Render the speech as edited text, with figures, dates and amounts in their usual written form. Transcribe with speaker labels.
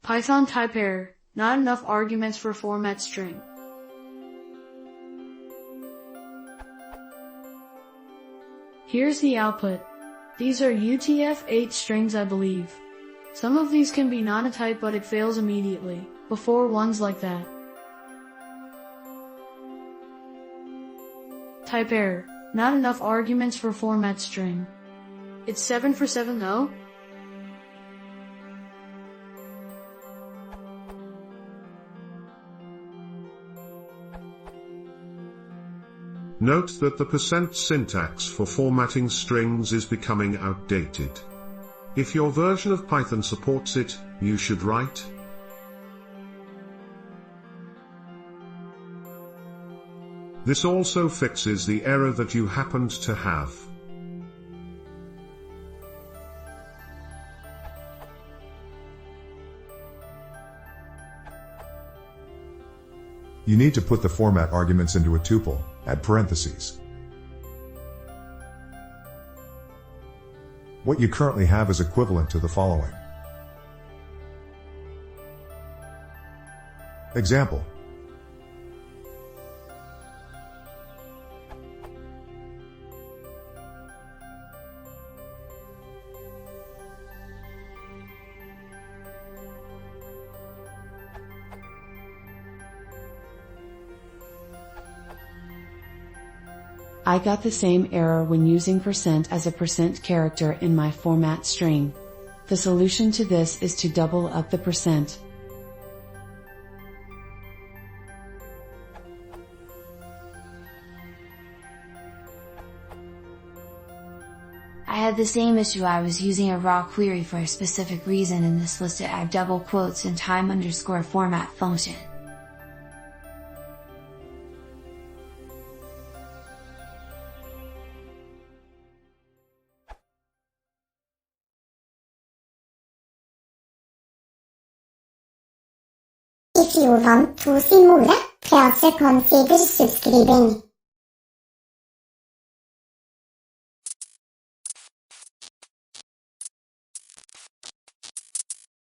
Speaker 1: Python TypeError, not enough arguments for format string. Here's the output. These are UTF-8 strings, I believe. Some of these can be not a type, but it fails immediately, before ones like that. TypeError, not enough arguments for format string. It's 7 for 7 though.
Speaker 2: Note that the % syntax for formatting strings is becoming outdated. If your version of Python supports it, you should write this also fixes the error that you happened to have.
Speaker 3: You need to put the format arguments into a tuple, add parentheses. What you currently have is equivalent to the following. Example.
Speaker 4: I got the same error when using % as a % character in my format string. The solution to this is to double up the %.
Speaker 5: I had the same issue. I was using a raw query for a specific reason. In this list I have double quotes and time_format function.
Speaker 6: If you want to see more, press consider subscribing.